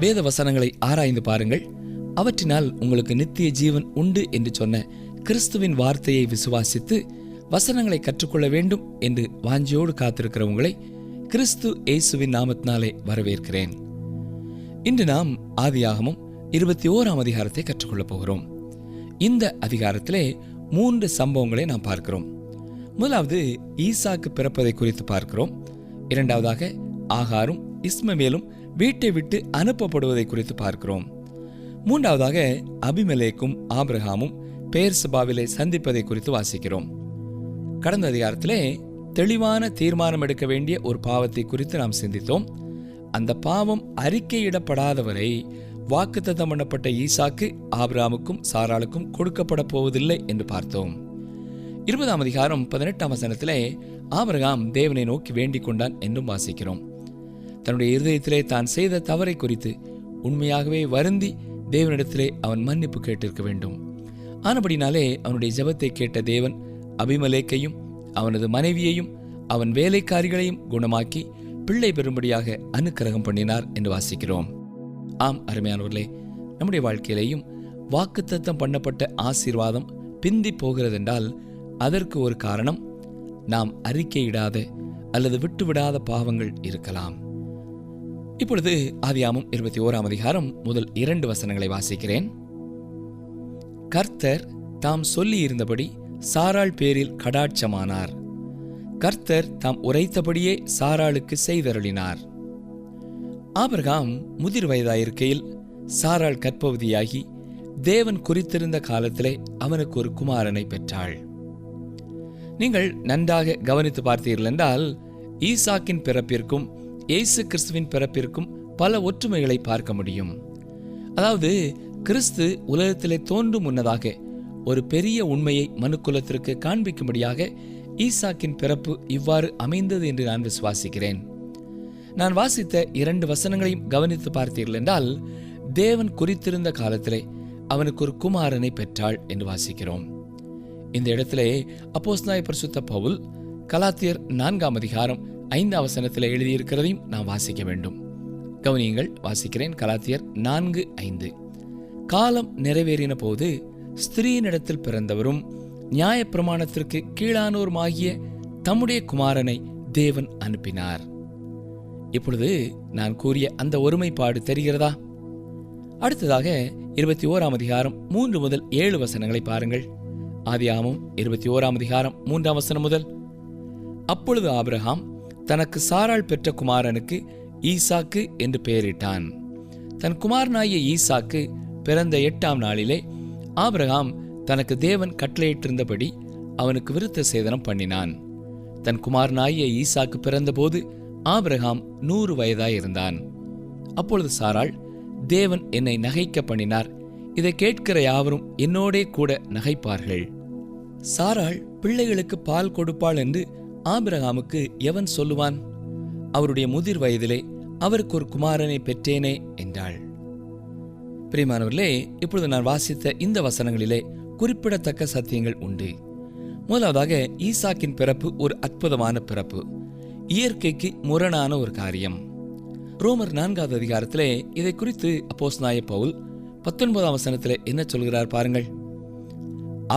வேத வசனங்களை ஆராய்ந்து பாருங்கள். அவற்றினால் உங்களுக்கு நித்திய ஜீவன் உண்டு என்று சொன்ன கிறிஸ்துவின் வார்த்தையை விசுவாசித்து வசனங்களை கற்றுக்கொள்ள வேண்டும் என்று வாஞ்சியோடு காத்திருக்கிற உங்களை கிறிஸ்து இயேசுவின் நாமத்தினாலே வரவேற்கிறேன். இன்று நாம் ஆதியாகமம் 21ஆம் அதிகாரத்தை கற்றுக்கொள்ளப் போகிறோம். இந்த அதிகாரத்திலே 3 சம்பவங்களை நாம் பார்க்கிறோம். முதலாவது ஈசாக்கு பிறப்பதை குறித்து பார்க்கிறோம். இரண்டாவதாக ஆகாரும் இஸ்மவேலும் வீட்டை விட்டு அனுப்பப்படுவதை குறித்து பார்க்கிறோம். மூன்றாவதாக அபிமெலேக்கும் ஆபிரகாமும் பெயர்சபாவிலே சந்திப்பதை குறித்து வாசிக்கிறோம். கடந்த அதிகாரத்திலே தெளிவான தீர்மானம் எடுக்க வேண்டிய ஒரு பாவத்தை குறித்து நாம் சிந்தித்தோம். அந்த பாவம் அறிக்கையிடப்படாதவரை வாக்குத்தத்தம் பண்ணப்பட்ட ஈசாக்கு ஆபிரகாமுக்கும் சாராளுக்கும் கொடுக்கப்பட போவதில்லை என்று பார்த்தோம். 20ஆம் அதிகாரம் 18ஆம் வசனத்திலே ஆபிரகாம் தேவனை நோக்கி வேண்டிக் கொண்டான் என்றும் வாசிக்கிறோம். தன்னுடைய இருதயத்திலே தான் செய்த தவறை குறித்து உண்மையாகவே வருந்தி தேவனிடத்திலே அவன் மன்னிப்பு கேட்டிருக்க வேண்டும். ஆனபடினாலே அவனுடைய ஜெபத்தை கேட்ட தேவன் அபிமெலேக்கையும் அவனது மனைவியையும் அவன் வேலைக்காரிகளையும் குணமாக்கி பிள்ளை பெறும்படியாக அனுக்கிரகம் பண்ணினார் என்று வாசிக்கிறோம். ஆம் அருமையானவர்களே, நம்முடைய வாழ்க்கையிலேயும் வாக்குத்தத்தம் பண்ணப்பட்ட ஆசீர்வாதம் பிந்தி போகிறதென்றால் அதற்கு ஒரு காரணம் நாம் அறிக்கையிடாத அல்லது விட்டுவிடாத பாவங்கள் இருக்கலாம். இப்பொழுது ஆதியாகமம் 21ஆம் அதிகாரம் முதல் 2 வசனங்களை வாசிக்கிறேன். கர்த்தர் தாம் சொல்லி இருந்தபடி சாராள் பேரில் கடாட்சமானார். கர்த்தர் தாம் உரைத்தபடியே சாராளுக்கு செய்தருளினார். ஆபிரகாம் முதிர் வயதாயிருக்கையில் சாராள் கர்ப்பவதியாகி தேவன் குறித்திருந்த காலத்திலே அவனுக்கு ஒரு குமாரனை பெற்றாள். நீங்கள் நன்றாக கவனித்து பார்த்தீர்கள் என்றால் ஈசாக்கின் பிறப்பிற்கும் இயேசு கிறிஸ்துவின் பிறப்பிற்கும் பல ஒற்றுமைகளை பார்க்க முடியும். அதாவது கிறிஸ்து உலகத்திலே தோன்றும் முன்னதாக ஒரு பெரிய உண்மையை மனுக்குலத்திற்கு காண்பிக்கும்படியாக ஈசாக்கின் பிறப்பு இவ்வாறு அமைந்தது என்று நான் விசுவாசிக்கிறேன். நான் வாசித்த 2 வசனங்களையும் கவனித்து பார்த்தீர்கள் என்றால் தேவன் குறித்திருந்த காலத்திலே அவனுக்கு ஒரு குமாரனை பெற்றாள் என்று வாசிக்கிறோம். இந்த இடத்திலே அப்போஸ்தலனாகிய பரிசுத்த பவுல் கலாத்தியர் 4ஆம் அதிகாரம் 5ஆம் வசனத்தில் எழுதியிருக்கிறதையும் நாம் வாசிக்க வேண்டும். கவனியுங்கள், வாசிக்கிறேன். கலாத்தியர் 4:5. காலம் நிறைவேறின போது ஸ்திரீனிடத்தில் பிறந்தவரும் நியாயப்பிரமாணத்திற்கு கீழானோருமாகிய தம்முடைய குமாரனை தேவன் அனுப்பினார். இப்பொழுது நான் கூறிய அந்த ஒருமைப்பாடு தெரிகிறதா? அடுத்ததாக 21ஆம் அதிகாரம் 3 முதல் 7 வசனங்களை பாருங்கள். ஆதியாகமம் 21ஆம் அதிகாரம் 3ஆம் வசனம் முதல். அப்பொழுது ஆபிரகாம் தனக்கு சாராள் பெற்ற குமாரனுக்கு ஈசாக்கு என்று பெயரிட்டான். தன் குமாரனாகிய ஈசாக்கு பிறந்த 8ஆம் நாளிலே ஆபிரகாம் தனக்கு தேவன் கட்டளையிட்டிருந்தபடி அவனுக்கு விருத்த சேதனம் பண்ணினான். தன் குமாரனாகிய ஈசாக்கு பிறந்தபோது ஆபிரகாம் 100 வயதாயிருந்தான். அப்பொழுது சாராள், தேவன் என்னை நகைக்க பண்ணினார், இதை கேட்கிற யாவரும் என்னோடே கூட நகைப்பார்கள். சாராள் பிள்ளைகளுக்கு பால் கொடுப்பாள் என்று ஆபிரகாமுக்கு எவன் சொல்லுவான்? அவருடைய முதிர் வயதிலே அவருக்கு ஒரு குமாரனை பெற்றேனே என்றாள். பிரியமானவர்களே, இப்பொழுது நான் வாசித்த இந்த வசனங்களிலே குறிப்பிடத்தக்க சத்தியங்கள் உண்டு. முதலாவதாக ஈசாக்கின் பிறப்பு ஒரு அற்புதமான பிறப்பு, இயற்கைக்கு முரணான ஒரு காரியம். ரோமர் 4ஆவது அதிகாரத்திலே இதை குறித்து அப்போஸ்தலனாகிய பவுல் 19ஆம் வசனத்திலே என்ன சொல்கிறார் பாருங்கள்.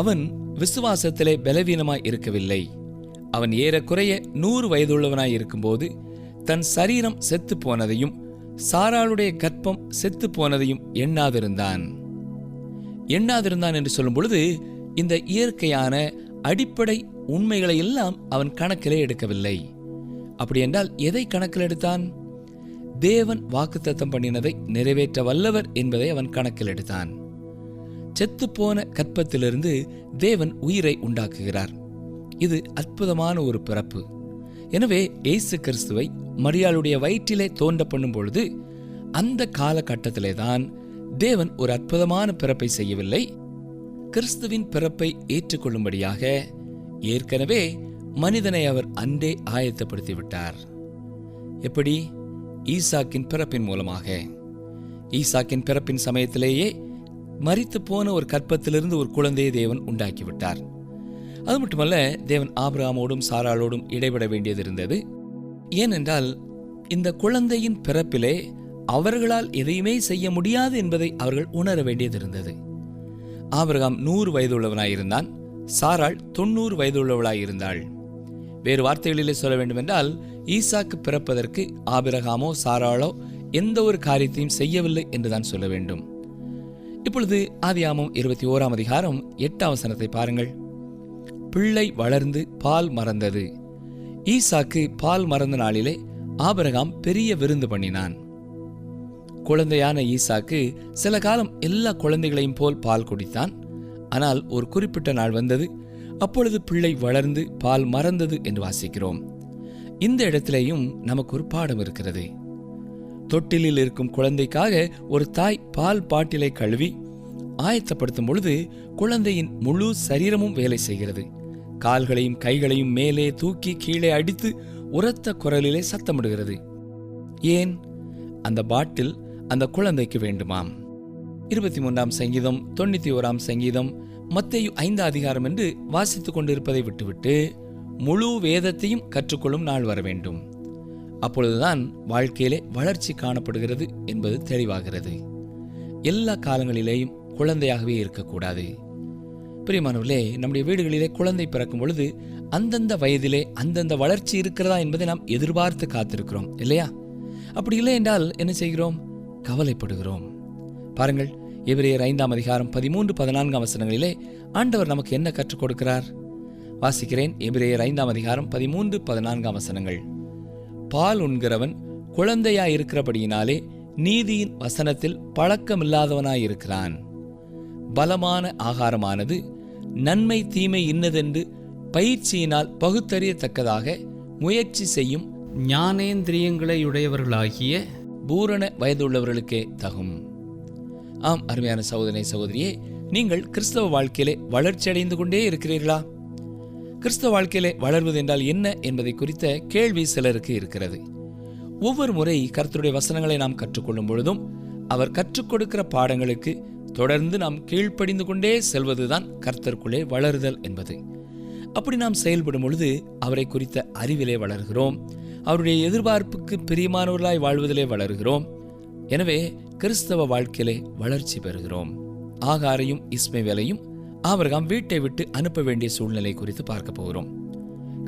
அவன் விசுவாசத்திலே பலவீனமாய் இருக்கவில்லை. அவன் ஏறக்குறைய 100 வயதுள்ளவனாய் இருக்கும்போது தன் சரீரம் செத்து போனதையும் சாராளுடைய கர்ப்பம் செத்து போனதையும் எண்ணாதிருந்தான் என்று சொல்லும் பொழுது இந்த இயற்கையான அடிப்படை உண்மைகளை எல்லாம் அவன் கணக்கிலே எடுக்கவில்லை. அப்படி என்றால் எதை கணக்கில் எடுத்தான்? தேவன் வாக்குத்தத்தம் பண்ணினதை நிறைவேற்ற வல்லவர் என்பதை அவன் கணக்கில் எடுத்தான். செத்துப்போன கற்பத்திலிருந்து தேவன் உயிரை உண்டாக்குகிறார். இது அற்புதமான ஒரு பிறப்பு. எனவே இயேசு கிறிஸ்துவை மரியாளுடைய வயிற்றிலே தோன்ற பண்ணும் பொழுது அந்த காலகட்டத்திலே தான் தேவன் ஒரு அற்புதமான பிறப்பை செய்யவில்லை, கிறிஸ்துவின் பிறப்பை ஏற்றுக்கொள்ளும்படியாக ஏற்கனவே மனிதனை அவர் அன்றே ஆயத்தப்படுத்திவிட்டார். எப்படி? ஈசாக்கின் பிறப்பின் மூலமாக. ஈசாக்கின் பிறப்பின் சமயத்திலேயே மரித்து போன ஒரு கற்பத்திலிருந்து ஒரு குழந்தையை தேவன் உண்டாக்கிவிட்டார். அது மட்டுமல்ல, தேவன் ஆபிரகாமோடும் சாராளோடும் இடைபட வேண்டியது இருந்தது. ஏனென்றால் இந்த குழந்தையின் பிறப்பிலே அவர்களால் எதையுமே செய்ய முடியாது என்பதை அவர்கள் உணர வேண்டியது இருந்தது. ஆபிரகாம் 100 வயதுள்ளவனாயிருந்தான். சாராள் 90 வயதுள்ளவளாயிருந்தாள். வேறு வார்த்தைகளிலே சொல்ல வேண்டுமென்றால், ஈசாக்கு பிறப்பதற்கு ஆபிரகாமோ சாராளோ எந்த ஒரு காரியத்தையும் செய்யவில்லை என்றுதான் சொல்ல வேண்டும். இப்பொழுது ஆதியாகமம் 21 அதிகாரம் 8 வசனத்தை பாருங்கள். பிள்ளை வளர்ந்து பால் மறந்தது. ஈசாக்கு பால் மறந்த நாளிலே ஆபிரகாம் பெரிய விருந்து பண்ணினான். குழந்தையான ஈசாக்கு சில காலம் எல்லா குழந்தைகளையும் போல் பால் குடித்தான். ஆனால் ஒரு குறிப்பிட்ட நாள் வந்தது, அப்பொழுது பிள்ளை வளர்ந்து பால் மறந்தது என்று வாசிக்கிறோம். இந்த இடத்திலேயும் நமக்கு ஒரு பாடம் இருக்கிறது. தொட்டிலில் இருக்கும் குழந்தைக்காக ஒரு தாய் பால் பாட்டிலை கழுவி ஆயத்தப்படுத்தும் பொழுது குழந்தையின் முழு சரீரமும் வேலை செய்கிறது. கால்களையும் கைகளையும் மேலே தூக்கி கீழே அடித்து உரத்த குரலிலே சத்தமிடுகிறது. ஏன்? அந்த பாட்டில் அந்த குழந்தைக்கு வேண்டுமாம். 23 சங்கீதம், 91 சங்கீதம், மத்தேயு 5 அதிகாரம் என்று வாசித்துக் கொண்டிருப்பதை விட்டுவிட்டு முழு வேதத்தையும் கற்றுக்கொள்ளும் நாள் வர வேண்டும். அப்பொழுதுதான் வாழ்க்கையிலே வளர்ச்சி காணப்படுகிறது என்பது தெளிவாகிறது. எல்லா காலங்களிலேயும் குழந்தையாகவே இருக்கக்கூடாது. பிரியமானவர்களே, நம்முடைய வீடுகளிலே குழந்தை பிறக்கும் பொழுது அந்தந்த வயதிலே அந்தந்த வளர்ச்சி இருக்கிறதா என்பதை நாம் எதிர்பார்த்து காத்திருக்கிறோம், இல்லையா? அப்படி இல்லை என்றால் என்ன செய்கிறோம்? கவலைப்படுகிறோம். பாருங்கள், எபிரேயர் 5 அதிகாரம் 13-14 வசனங்களிலே ஆண்டவர் நமக்கு என்ன கற்றுக் கொடுக்கிறார்? வாசிக்கிறேன். எபிரேயர் 5 அதிகாரம் 13-14 வசனங்கள். பால் உண்கிறவன் குழந்தையாயிருக்கிறபடியினாலே நீதியின் வசனத்தில் பழக்கமில்லாதவனாயிருக்கிறான். பலமான ஆகாரமானது நன்மை தீமை இன்னதென்று பயிற்சியினால் பகுத்தறியத்தக்கதாக முயற்சி செய்யும் ஞானேந்திரியங்களையுடையவர்களாகிய பூரண வயதுள்ளவர்களுக்கே தகும். ஆம், அருமையான சகோதரனே, சகோதரியே, நீங்கள் கிறிஸ்தவ வாழ்க்கையிலே வளர்ச்சி அடைந்து கொண்டே இருக்கிறீர்களா? கிறிஸ்தவ வாழ்க்கையிலே வளர்வது என்றால் என்ன என்பதை குறித்த கேள்வி சிலருக்கு இருக்கிறது. ஒவ்வொரு முறை கர்த்தருடைய வசனங்களை நாம் கற்றுக்கொள்ளும் பொழுதும் அவர் கற்றுக் கொடுக்கிற பாடங்களுக்கு தொடர்ந்து நாம் கீழ்ப்படிந்து கொண்டே செல்வதுதான் கர்த்தருக்குள்ளே வளருதல் என்பது. அப்படி நாம் செயல்படும் பொழுது அவரை குறித்த அறிவிலே வளர்கிறோம். அவருடைய எதிர்பார்ப்புக்கு பிரியமானவர்களாய் வாழ்வதிலே வளர்கிறோம். எனவே கிறிஸ்தவ வாழ்க்கையிலே வளர்ச்சி பெறுகிறோம். ஆகாரையும் இஸ்மவேலையும் ஆபிரகாம் வீட்டை விட்டு அனுப்ப வேண்டிய சூழ்நிலை குறித்து பார்க்க போகிறோம்.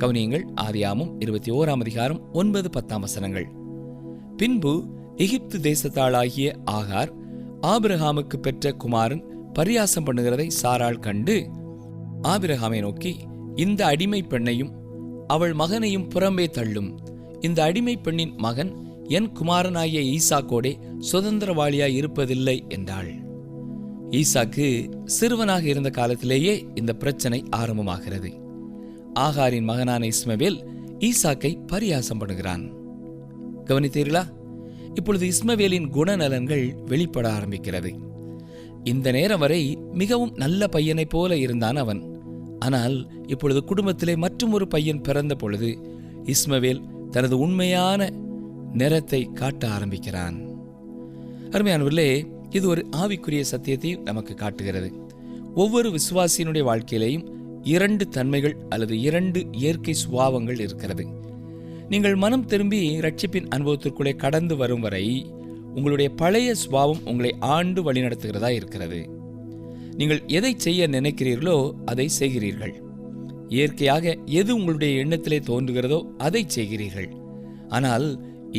கவனியுங்கள். ஆதியாகமம் 21 அதிகாரம் 9-10 வசனங்கள். பின்பு எகிப்து தேசத்தாளாகிய ஆகார் ஆபிரகாமுக்கு பெற்ற குமாரன் பரியாசம் பண்ணுகிறதை சாராள் கண்டு ஆபிரகாமை நோக்கி, இந்த அடிமை பெண்ணையும் அவள் மகனையும் புறம்பே தள்ளும். இந்த அடிமை பெண்ணின் மகன் என் குமாரனாகிய ஈசாக்கோடே சுதந்திரவாளியாய் இருப்பதில்லை என்றாள். ஈசாக்கு சிறுவனாக இருந்த காலத்திலேயே இந்த பிரச்சனை ஆரம்பமாகிறது. ஆகாரின் மகனான இஸ்மவேல் ஈசாக்கை பரியாசம் பண்ணுகிறான். கவனித்தீர்களா? இப்பொழுது இஸ்மவேலின் குணநலன்கள் வெளிப்பட ஆரம்பிக்கிறது. இந்த நேரம் வரை மிகவும் நல்ல பையனைப் போல இருந்தான் அவன். ஆனால் இப்பொழுது குடும்பத்திலே மற்றும் ஒரு பையன் பிறந்த பொழுது இஸ்மவேல் தனது உண்மையான நிறத்தை காட்ட ஆரம்பிக்கிறான். அருமையானவர்களே, இது ஒரு ஆவிக்குரிய சத்தியத்தை நமக்கு காட்டுகிறது. ஒவ்வொரு விசுவாசியினுடைய வாழ்க்கையிலேயும் 2 தன்மைகள் அல்லது 2 இயற்கை சுபாவங்கள் இருக்கிறது. நீங்கள் மனம் திரும்பி ரட்சிப்பின் அனுபவத்திற்குள்ளே கடந்து வரும் வரை உங்களுடைய பழைய சுபாவம் உங்களை ஆண்டு வழிநடத்துகிறதா இருக்கிறது. நீங்கள் எதை செய்ய நினைக்கிறீர்களோ அதை செய்கிறீர்கள். இயற்கையாக எது உங்களுடைய எண்ணத்திலே தோன்றுகிறதோ அதை செய்கிறீர்கள். ஆனால்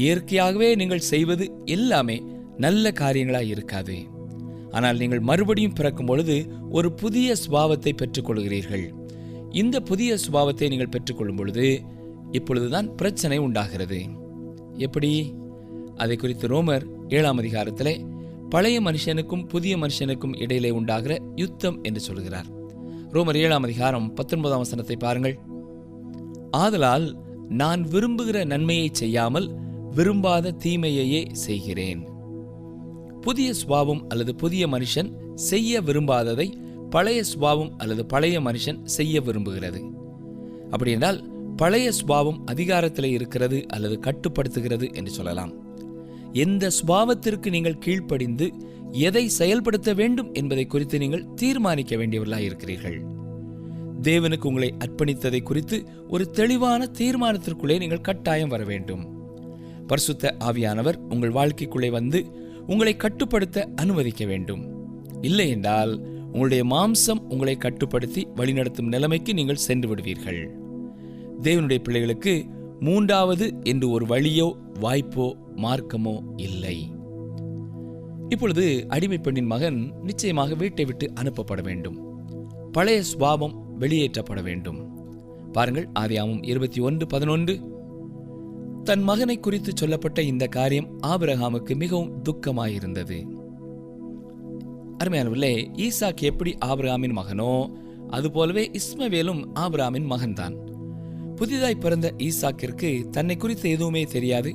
இயற்கையாகவே நீங்கள் செய்வது எல்லாமே நல்ல காரியங்களாய் இருக்காது. ஆனால் நீங்கள் மறுபடியும் பிறக்கும் பொழுது ஒரு புதிய சுபாவத்தை பெற்றுக்கொள்கிறீர்கள். இந்த புதிய சுபாவத்தை நீங்கள் பெற்றுக்கொள்ளும் பொழுது இப்பொழுதுதான் பிரச்சனை உண்டாகிறது. எப்படி? அதை குறித்து ரோமர் 7 அதிகாரத்திலே பழைய மனுஷனுக்கும் புதிய மனுஷனுக்கும் இடையிலே உண்டாகிற யுத்தம் என்று சொல்கிறார். ரோமர் 7 அதிகாரம் 19 வசனத்தை பாருங்கள். ஆதலால் நான் விரும்புகிற நன்மையை செய்யாமல் விரும்பாத தீமையையே செய்கிறேன். புதிய சுபாவம் அல்லது புதிய மனுஷன் செய்ய விரும்பாததை பழைய சுபாவம் அல்லது பழைய மனுஷன் செய்ய விரும்புகிறது. அப்படி என்றால் பழைய சுபாவம் அதிகாரத்தில் இருக்கிறது அல்லது கட்டுப்படுத்துகிறது என்று சொல்லலாம். எந்த சுபாவத்திற்கு நீங்கள் கீழ்ப்படிந்து எதை செயல்படுத்த வேண்டும் என்பதை குறித்து நீங்கள் தீர்மானிக்க வேண்டியவர்களாக இருக்கிறீர்கள். தேவனுக்கு உங்களை அர்ப்பணித்ததை குறித்து ஒரு தெளிவான தீர்மானத்திற்குள்ளே நீங்கள் கட்டாயம் வர வேண்டும். பரிசுத்த ஆவியானவர் உங்கள் வாழ்க்கைக்குள்ளே வந்து உங்களை கட்டுப்படுத்த அனுமதிக்க வேண்டும். இல்லை என்றால் உங்களுடைய மாம்சம் உங்களை கட்டுப்படுத்தி வழிநடத்தும் நிலைமைக்கு நீங்கள் சென்று விடுவீர்கள். தேவனுடைய பிள்ளைகளுக்கு மூன்றாவது என்று ஒரு வழியோ வாய்ப்போ மார்க்கமோ இல்லை. இப்பொழுது அடிமை பெண்ணின் மகன் நிச்சயமாக வீட்டை விட்டு அனுப்பப்பட வேண்டும். பழைய சுபாவம் வெளியேற்றப்பட வேண்டும். பாருங்கள், ஆதியாகமம் 21:11. தன் மகனை குறித்து சொல்லப்பட்ட இந்த காரியம் ஆபிரகாமுக்கு மிகவும் துக்கமாயிருந்தது. அருமையானவர்களே, ஈசாக் எப்படி ஆபிரகாமின் மகனோ அதுபோலவே இஸ்மவேலும் ஆபிரகாமின் மகன்தான். புதிதாய் பிறந்த ஈசாக்கிற்கு தன்னை குறித்து எதுவுமே தெரியாது.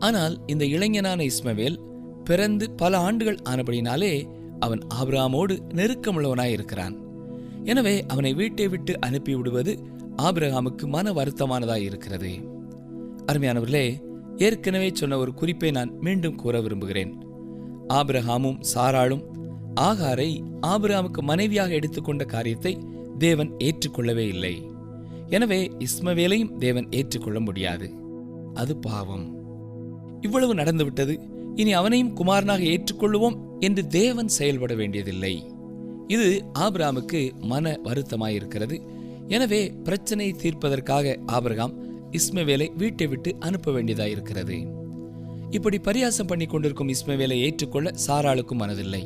ஆனால் இந்த இளைஞனான இஸ்மவேல் பிறந்து பல ஆண்டுகள் ஆனபடினாலே அவன் ஆபிரகாமோடு நெருக்கமுள்ளவனாயிருக்கிறான். எனவே அவனை வீட்டை விட்டு அனுப்பிவிடுவது ஆபிரகாமுக்கு மன வருத்தமானதாய் இருக்கிறது. அருமையானவர்களே, ஏற்கனவே சொன்ன ஒரு குறிப்பை நான் மீண்டும் கூற விரும்புகிறேன். ஆபிரகாமும் சாராளும் ஆகாரை ஆபிரகாமுக்கு மனைவியாக எடுத்துக்கொண்ட காரியத்தை தேவன் ஏற்றுக்கொள்ளவே இல்லை. எனவே இஸ்மவேலையும் தேவன் ஏற்றுக்கொள்ள முடியாது. அது பாவம். இவ்வளவு நடந்துவிட்டது, இனி அவனையும் குமாரனாக ஏற்றுக்கொள்ளுவோம் என்று தேவன் செயல்பட வேண்டியதில்லை. இது ஆபிரகாமுக்கு மன வருத்தமாயிருக்கிறது. எனவே பிரச்சனையை தீர்ப்பதற்காக ஆபிரகாம் இஸ்மவேலை வீட்டை விட்டு அனுப்ப வேண்டியதாயிருக்கிறது. இப்படி பரியாசம் பண்ணி கொண்டிருக்கும் இஸ்மவேலை ஏற்றுக்கொள்ள சாராளுக்கும் மனதில்லை.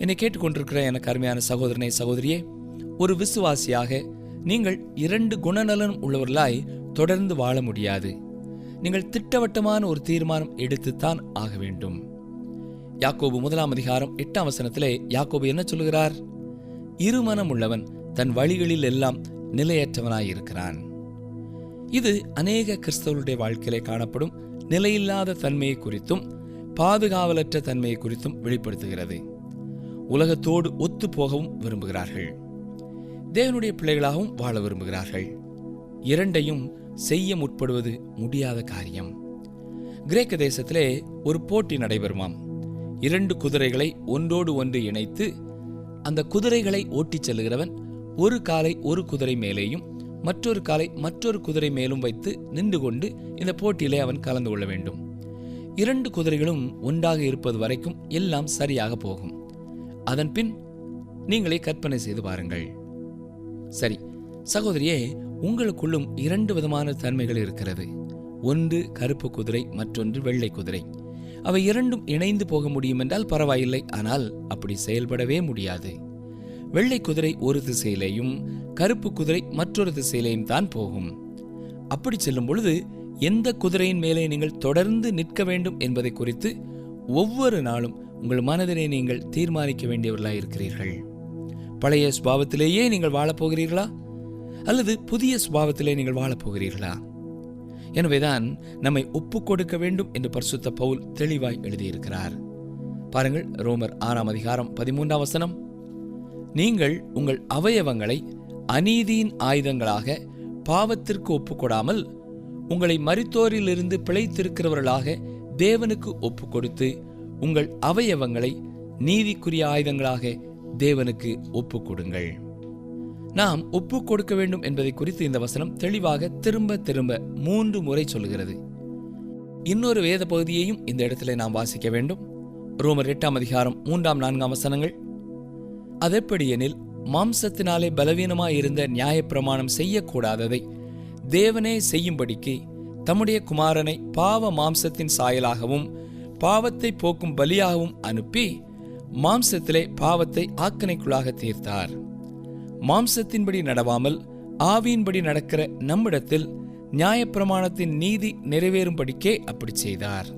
என்னை கேட்டுக்கொண்டிருக்கிற எனக்கு அருமையான சகோதரனை சகோதரியே, ஒரு விசுவாசியாக நீங்கள் 2 குணநலனும் உள்ளவர்களாய் தொடர்ந்து வாழ முடியாது. நீங்கள் திட்டவட்டமான ஒரு தீர்மானம் எடுத்துத்தான் ஆக வேண்டும். யாக்கோபு 1:8 யாக்கோபு என்ன சொல்கிறார்? இருமனம் உள்ளவன் தன் வழிகளில் எல்லாம் நிலையற்றவனாயிருக்கிறான். இது அநேக கிறிஸ்தவர்களுடைய வாழ்க்கையிலே காணப்படும் நிலையில்லாத தன்மையை குறித்தும் பாதுகாவலற்ற தன்மையை குறித்தும் வெளிப்படுத்துகிறது. உலகத்தோடு ஒத்து போகவும் விரும்புகிறார்கள். தேவனுடைய பிள்ளைகளாகவும் வாழ விரும்புகிறார்கள். இரண்டையும் செய்ய முற்படுவது முடியாத காரியம். கிரேக்க தேசத்திலே ஒரு போட்டி நடைபெறுமாம். 2 குதிரைகளை ஒன்றோடு ஒன்று இணைத்து அந்த குதிரைகளை ஓட்டிச் செல்லுகிறவன் ஒரு காலை ஒரு குதிரை மேலேயும் மற்றொரு காலை மற்றொரு குதிரை மேலும் வைத்து நின்று கொண்டு இந்த போட்டியிலே அவன் கலந்து கொள்ள வேண்டும். 2 குதிரைகளும் ஒன்றாக இருப்பது வரைக்கும் எல்லாம் சரியாக போகும். அதன் பின் நீங்களே கற்பனை செய்து பாருங்கள். சரி சகோதரியே, உங்களுக்குள்ளும் 2 விதமான தன்மைகள் இருக்கிறது. ஒன்று கருப்பு குதிரை, மற்றொன்று வெள்ளை குதிரை. அவை இரண்டும் இணைந்து போக முடியும் என்றால் பரவாயில்லை. ஆனால் அப்படி செயல்படவே முடியாது. வெள்ளை குதிரை ஒரு திசையிலேயும் கருப்பு குதிரை மற்றொரு திசையிலேயும் தான் போகும். அப்படி செல்லும் பொழுது எந்த குதிரையின் மேலே நீங்கள் தொடர்ந்து நிற்க வேண்டும் என்பதை குறித்து ஒவ்வொரு நாளும் உங்கள் மனதிலே நீங்கள் தீர்மானிக்க வேண்டியவர்களாயிருக்கிறீர்கள். பழைய சுபாவத்திலேயே நீங்கள் வாழப்போகிறீர்களா அல்லது புதிய சுபாவத்திலே நீங்கள் வாழப்போகிறீர்களா? எனவேதான் நம்மை ஒப்புக் கொடுக்க வேண்டும் என்று பரிசுத்த பவுல் தெளிவாய் எழுதியிருக்கிறார். பாருங்கள், ரோமர் 6:13. நீங்கள் உங்கள் அவயவங்களை அநீதியின் ஆயுதங்களாக பாவத்திற்கு ஒப்புக்கொடாமல் உங்களை மரித்தோரிலிருந்து பிழைத்திருக்கிறவர்களாக தேவனுக்கு ஒப்புக் கொடுத்து உங்கள் அவயவங்களை நீதிக்குரிய ஆயுதங்களாக தேவனுக்கு ஒப்புக் கொடுங்கள். நாம் ஒப்புக் கொடுக்க வேண்டும் என்பதை குறித்து இந்த வசனம் தெளிவாக திரும்ப திரும்ப 3 முறை சொல்லுகிறது. இன்னொரு வேத பகுதியையும் இந்த இடத்துல நாம் வாசிக்க வேண்டும். ரோமர் 8:3-4 அதெப்படியெனில் மாம்சத்தினாலே பலவீனமாயிருந்த நியாயப்பிரமாணம் செய்யக்கூடாததை தேவனே செய்யும்படிக்கு தம்முடைய குமாரனை பாவ மாம்சத்தின் சாயலாகவும் பாவத்தை போக்கும் பலியாகவும் அனுப்பி மாம்சத்திலே பாவத்தை ஆக்கணைக்குள்ளாக தீர்த்தார். மாம்சத்தின்படி நடவாமல் ஆவியின்படி நடக்கிற நம்மிடத்தில் நியாயப்பிரமாணத்தின் நீதி நிறைவேறும்படிக்கே அப்படி செய்தார்.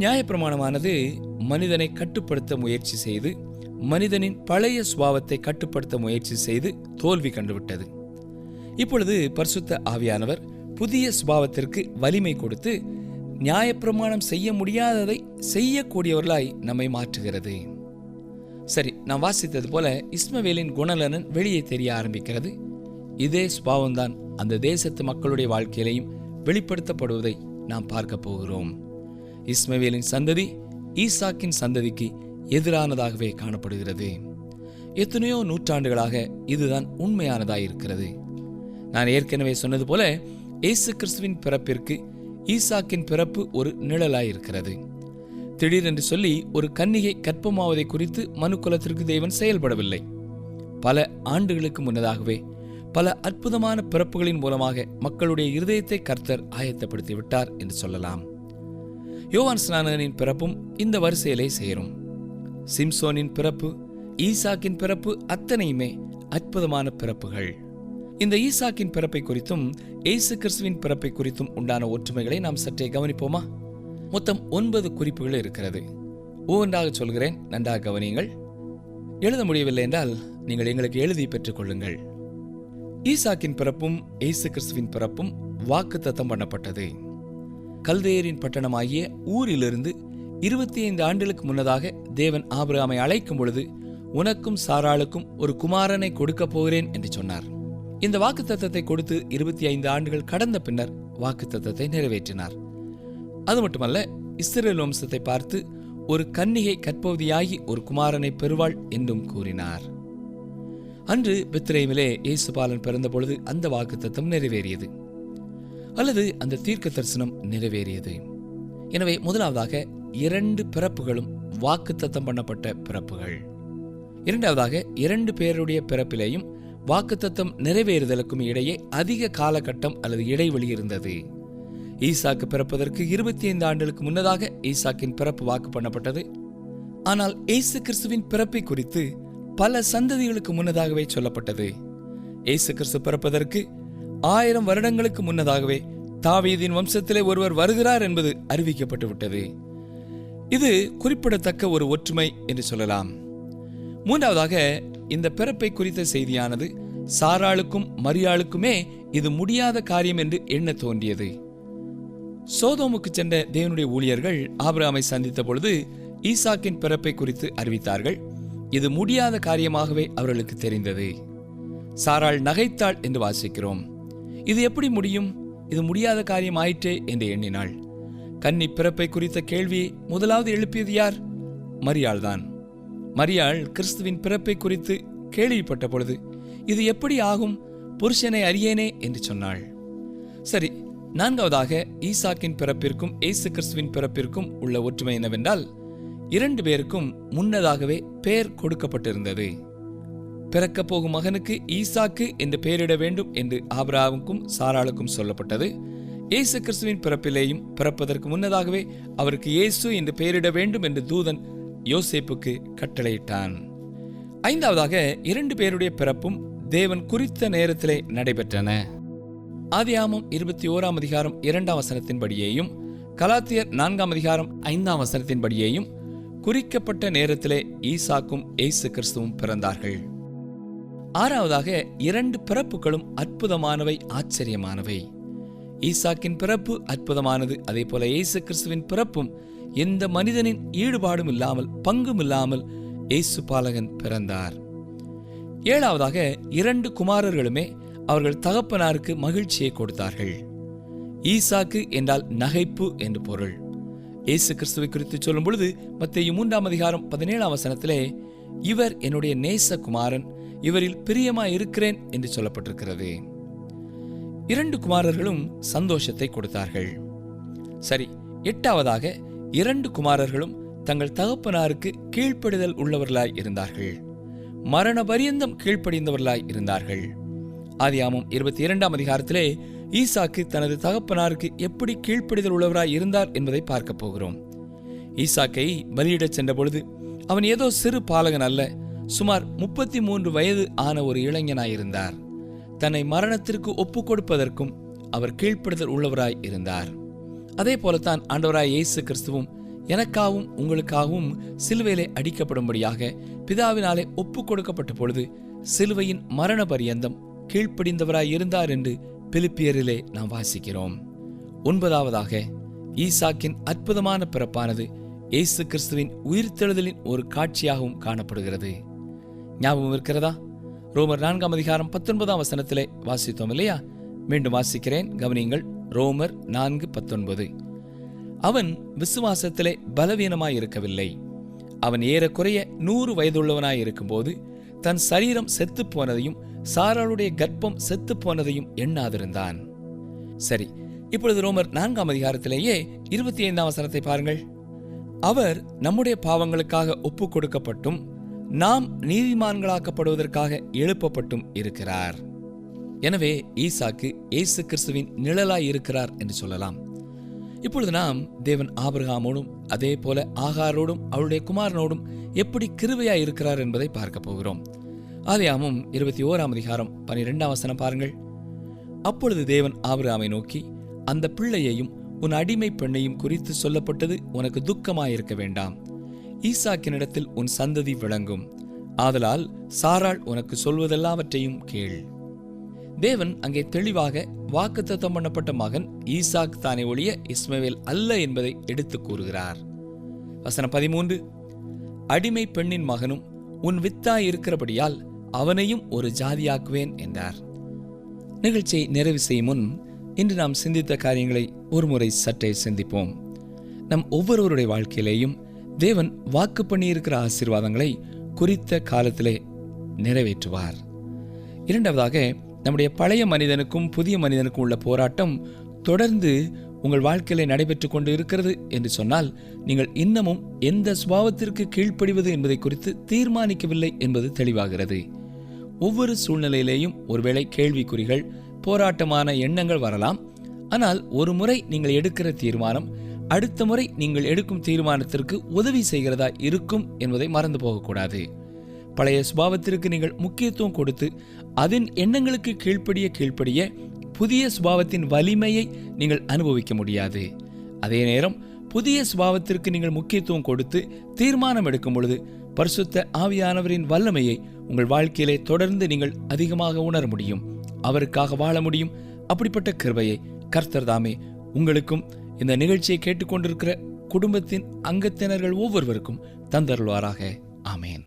நியாயப்பிரமாணமானது மனிதனை கட்டுப்படுத்த முயற்சி செய்து மனிதனின் பழைய சுபாவத்தை கட்டுப்படுத்த முயற்சி செய்து தோல்வி கண்டுவிட்டது. இப்பொழுது பரிசுத்த ஆவியானவர் புதிய சுபாவத்திற்கு வலிமை கொடுத்து நியாயப்பிரமாணம் செய்ய முடியாததை செய்யக்கூடியவர்களாய் நம்மை மாற்றுகிறது. சரி, நாம் வாசித்தது போல இஸ்மவேலின் குணநலன் வெளியே தெரிய ஆரம்பிக்கிறது. இதே சுபாவம்தான் அந்த தேசத்து மக்களுடைய வாழ்க்கையிலையும் வெளிப்படுத்தப்படுவதை நாம் பார்க்க போகிறோம். இஸ்மவேலின் சந்ததி ஈசாக்கின் சந்ததிக்கு எதிரானதாகவே காணப்படுகிறது. எத்தனையோ நூற்றாண்டுகளாக இதுதான் உண்மையானதாயிருக்கிறது. நான் ஏற்கனவே சொன்னது போல இயேசு கிறிஸ்துவின் பிறப்பிற்கு ஈசாக்கின் பிறப்பு ஒரு நிழலாயிருக்கிறது. திடீரென்று சொல்லி ஒரு கன்னிகை கர்ப்பமாவதை குறித்து மனுக்குலத்திற்கு தேவன் செயல்படவில்லை. பல ஆண்டுகளுக்கு முன்னதாகவே பல அற்புதமான பிறப்புகளின் மூலமாக மக்களுடைய இருதயத்தை கர்த்தர் ஆயத்தப்படுத்திவிட்டார் என்று சொல்லலாம். யோவான் ஸ்நானகனின் பிறப்பும் இந்த வரிசையிலே சேரும். சிம்சோனின் பிறப்பு, ஈசாக்கின் பிறப்பு அத்தனையுமே அற்புதமான பிறப்புகள். இந்த ஈசாக்கின் பிறப்பை குறித்தும் இயேசு கிறிஸ்துவின் பிறப்பை குறித்தும் உண்டான ஒற்றுமைகளை நாம் சற்றே கவனிப்போமா? மொத்தம் 9 குறிப்புகள் இருக்கிறது. ஒவ்வொன்றாக சொல்கிறேன், நன்றாக கவனியுங்கள். எழுத முடியவில்லை என்றால் நீங்கள் எங்களுக்கு எழுதி பெற்றுக் கொள்ளுங்கள். ஈசாக்கின் பிறப்பும் இயேசு கிறிஸ்துவின் பிறப்பும் வாக்குத்தத்தம் பண்ணப்பட்டது. கல்தேயரின் பட்டணமாகிய ஊரிலிருந்து 25 ஆண்டுகளுக்கு முன்னதாக தேவன் ஆபிரகாமை அழைக்கும் பொழுது, உனக்கும் சாராளுக்கும் ஒரு குமாரனை கொடுக்கப் போகிறேன் என்று சொன்னார். இந்த வாக்குத்தத்தத்தை கொடுத்து 25 ஆண்டுகள் கடந்த பின்னர் வாக்குத்தத்தத்தை நிறைவேற்றினார். அது மட்டுமல்ல, இஸ்ரவேல் வம்சத்தை பார்த்து ஒரு கன்னிகை கற்பவதியாகி ஒரு குமாரனை பெறுவாள் என்றும் கூறினார். அன்று பெத்லகேமிலே இயேசுபாலன் பிறந்த பொழுது அந்த வாக்குத்தத்தம் நிறைவேறியது, அல்லது அந்த தீர்க்க தரிசனம் நிறைவேறியது. எனவே முதலாவதாக 2 பிறப்புகளும் வாக்குத்தத்தம் பண்ணப்பட்ட பிறப்புகள். இரண்டாவதாக 2 பேருடைய பிறப்பிலேயும் வாக்குத்தத்தம் நிறைவேறுதலுக்கும் இடையே அதிக காலகட்டம் அல்லது இடைவெளி இருந்தது. ஈசாக்கு பிறப்பதற்கு 25 ஆண்டுகளுக்கு முன்னதாக ஈசாக்கின் பிறப்பு வாக்கு பண்ணப்பட்டது. ஆனால் இயேசு கிறிஸ்துவின் பிறப்பை குறித்து பல சந்ததிகளுக்கு முன்னதாகவே சொல்லப்பட்டது. இயேசு கிறிஸ்து பிறப்பதற்கு 1000 வருடங்களுக்கு முன்னதாகவே தாவீதின் வம்சத்திலே ஒருவர் வருகிறார் என்பது அறிவிக்கப்பட்டு விட்டது. இது குறிப்பிடத்தக்க ஒரு ஒற்றுமை என்று சொல்லலாம். மூன்றாவதாக, இந்த பிறப்பை குறித்த செய்தியானது சாராளுக்கும் மரியாளுக்குமே இது முடியாத காரியம் என்று எண்ண தோன்றியது. சோதோமுக்கு சென்ற தேவனுடைய ஊழியர்கள் ஆபிரகாமை சந்தித்த பொழுது ஈசாக்கின் பிறப்பை குறித்து அறிவித்தார்கள். இது முடியாத காரியமாகவே அவர்களுக்கு தெரிந்தது. சாராள் நகைத்தாள் என்று வாசிக்கிறோம். இது எப்படி முடியும்? இது முடியாத காரியம் ஆயிற்றே என்று எண்ணினாள். கன்னி பிறப்பை குறித்த கேள்வியை முதலாவது எழுப்பியது யார்? மரியாள் தான். மரியாள் கிறிஸ்துவின் பிறப்பை குறித்து கேள்விப்பட்ட பொழுது இது எப்படி ஆகும், புருஷனை அறியேனே என்று சொன்னாள். சரி, நான்காவதாக ஈசாக்கின் பிறப்பிற்கும் இயேசு கிறிஸ்துவின் பிறப்பிற்கும் உள்ள ஒற்றுமை என்னவென்றால், 2 பேருக்கும் முன்னதாகவே பெயர் கொடுக்கப்பட்டிருந்தது. பிறக்கப் போகும் மகனுக்கு ஈசாக்கு என்று பெயரிட வேண்டும் என்று ஆபிரகாமுக்கும் சாராளுக்கும் சொல்லப்பட்டது. இயேசு கிறிஸ்துவின் பிறப்பிலேயும் பிறப்பதற்கு முன்னதாகவே அவருக்கு இயேசு என்று பெயரிட வேண்டும் என்று தூதன் யோசேப்புக்கு கட்டளையிட்டான். ஐந்தாவதாக 2 பேருடைய பிறப்பும் தேவன் குறித்த நேரத்திலே நடைபெற்றன. ஆதியாகமம் 21ஆம் அதிகாரம் 2ஆம் வசனத்தின்படியேயும் கலாத்தியர் 4ஆம் அதிகாரம் 5ஆம் வசனத்தின்படியேயும் குறிக்கப்பட்ட நேரத்திலே ஈசாக்கும் இயேசு கிறிஸ்துவும் பிறந்தார்கள். ஆறாவதாக 2 பிறப்புகளும் அற்புதமானவை, ஆச்சரியமானவை. ஈசாக்கின் பிறப்பு அற்புதமானது. அதே போல இயேசு கிறிஸ்துவின் பிறப்பும் எந்த மனிதனின் ஈடுபாடும் இல்லாமல், பங்கும் இல்லாமல் இயேசு பாலகன் பிறந்தார். ஏழாவதாக 2 குமாரர்களுமே அவர்கள் தகப்பனாருக்கு மகிழ்ச்சியை கொடுத்தார்கள். ஈசாக்கு என்றால் நகைப்பு என்று பொருள். இயேசு கிறிஸ்துவை குறித்து சொல்லும் பொழுது மத்தேயு 3ஆம் அதிகாரம் 17ஆம் வசனத்திலே, இவர் என்னுடைய நேச குமாரன், இவரில் பிரியமாய் இருக்கிறேன் என்று சொல்லப்பட்டிருக்கிறது. 2 குமாரர்களும் சந்தோஷத்தை கொடுத்தார்கள். சரி, எட்டாவதாக 2 குமாரர்களும் தங்கள் தகப்பனாருக்கு கீழ்ப்படிதல் உள்ளவர்களாய் இருந்தார்கள். மரண பரியந்தம் கீழ்ப்படிந்தவர்களாய் இருந்தார்கள். ஆதியாகமம் 22ஆம் அதிகாரத்திலே ஈசாக்கு தனது தகப்பனாருக்கு எப்படி கீழ்ப்படிதல் உள்ளவராய் இருந்தார் என்பதை பார்க்க போகிறோம். ஈசாக்கை பலியிடச் சென்ற பொழுது அவன் ஏதோ சிறு பாலகன் அல்ல, சுமார் 33 வயது ஆன ஒரு இளைஞனாயிருந்தார். தன்னை மரணத்திற்கு ஒப்புக் கொடுப்பதற்கும் அவர் கீழ்ப்படிதல் உள்ளவராய் இருந்தார். அதே போலத்தான் ஆண்டவராய் இயேசு கிறிஸ்துவும் எனக்காகவும் உங்களுக்காகவும் சிலுவையிலே அடிக்கப்படும்படியாக பிதாவினாலே ஒப்புக் கொடுக்கப்பட்ட பொழுது சிலுவையின் மரண பரியந்தம் கீழ்ப்படிந்தவராய் இருந்தார் என்று பிலிப்பியரிலே நாம் வாசிக்கிறோம். 9ஆவதாக ஈசாக்கின் அற்புதமான பிறப்பானது இயேசு கிறிஸ்துவின் உயிர்த்தெழுதலின் ஒரு காட்சியாகவும் காணப்படுகிறது. ஞாபகம் இருக்கிறதா? ரோமர் 4ஆம் அதிகாரம் 19ஆம் வசனத்திலே வாசித்தோம் இல்லையா? மீண்டும் வாசிக்கிறேன், கவனியுங்கள். ரோமர் 4:19. அவன் விசுவாசத்திலே பலவீனமாயிருக்கவில்லை. அவன் ஏறக்குறைய 100 வயதுள்ளவனாய் இருக்கும்போது தன் சரீரம் செத்து போனதையும் சாராளுடைய கர்ப்பம் செத்து போனதையும் எண்ணாதிருந்தான். சரி, இப்பொழுது ரோமர் 4ஆம் அதிகாரத்திலேயே 25ஆம் வசனத்தை பாருங்கள். அவர் நம்முடைய பாவங்களுக்காக ஒப்பு கொடுக்கப்பட்டும் நாம் நீதிமான்களாக்கப்படுவதற்காக எழுப்பப்பட்டும் இருக்கிறார். எனவே ஈசாக்கு இயேசு கிறிஸ்துவின் நிழலாய் இருக்கிறார் என்று சொல்லலாம். இப்பொழுது நாம் தேவன் ஆபிரகாமோடும் அதே போல ஆகாரோடும் அவருடைய குமாரனோடும் எப்படி கிருபையாய் இருக்கிறார் என்பதை பார்க்க போகிறோம். ஆதியாகமம் 21ஆம் அதிகாரம் 12ஆம் வசனம் பாருங்கள். அப்பொழுது தேவன் ஆபிரகாமை நோக்கி, அந்த பிள்ளையையும் உன் அடிமை பெண்ணையும் குறித்து சொல்லப்பட்டது உனக்கு துக்கமாயிருக்க வேண்டாம். ஈசாக்கினிடத்தில் உன் சந்ததி விளங்கும். ஆதலால் சாராள் உனக்கு சொல்வதெல்லாவற்றையும் கேள். தேவன் அங்கே தெளிவாக வாக்குத்தத்தம் பண்ணப்பட்ட மகன் ஈசாக் தானே ஒழிய இஸ்மவேல் அல்ல என்பதை எடுத்து கூறுகிறார். வசனம் 13, அடிமை பெண்ணின் மகனும் உன் வித்தாய் இருக்கிறபடியால் அவனையும் ஒரு ஜாதியாக்குவேன் என்றார். நிகழ்ச்சியை நிறைவு செய்யும் முன் இன்று நாம் சிந்தித்த காரியங்களை ஒருமுறை சற்றே சிந்திப்போம். நம் ஒவ்வொருவருடைய வாழ்க்கையிலேயும் தேவன் வாக்கு பண்ணியிருக்கிற ஆசீர்வாதங்களை குறித்த காலத்திலே நிறைவேற்றுவார். இரண்டாவதாக, நம்முடைய பழைய மனிதனுக்கும் புதிய மனிதனுக்கும் உள்ள போராட்டம் தொடர்ந்து உங்கள் வாழ்க்கையிலே நடைபெற்றுக் கொண்டு இருக்கிறது என்று சொன்னால், நீங்கள் இன்னமும் எந்த சுபாவத்திற்கு கீழ்ப்படிவது என்பதை குறித்து தீர்மானிக்கவில்லை என்பது தெளிவாகிறது. ஒவ்வொரு சூழ்நிலையிலேயும் ஒருவேளை கேள்விக்குறிகள், போராட்டமான எண்ணங்கள் வரலாம். ஆனால் ஒரு முறை நீங்கள் எடுக்கிற தீர்மானம் அடுத்த முறை நீங்கள் எடுக்கும் தீர்மானத்திற்கு உதவி செய்கிறதா இருக்கும் என்பதை மறந்து போகக்கூடாது. பழைய சுபாவத்திற்கு நீங்கள் முக்கியத்துவம் கொடுத்து அதன் எண்ணங்களுக்கு கீழ்ப்படிய புதிய சுபாவத்தின் வலிமையை நீங்கள் அனுபவிக்க முடியாது. அதே நேரம் புதிய சுபாவத்திற்கு நீங்கள் முக்கியத்துவம் கொடுத்து தீர்மானம் எடுக்கும் பொழுது பரிசுத்த ஆவியானவரின் வல்லமையை உங்கள் வாழ்க்கையிலே தொடர்ந்து நீங்கள் அதிகமாக உணர முடியும். அவருக்காக வாழ முடியும். அப்படிப்பட்ட கிருபையை கர்த்தர் தாமே உங்களுக்கும் இந்த நிகழ்ச்சியை கேட்டுக்கொண்டிருக்கிற குடும்பத்தின் அங்கத்தினர்கள் ஒவ்வொருவருக்கும் தந்தருள்வாராக. ஆமேன்.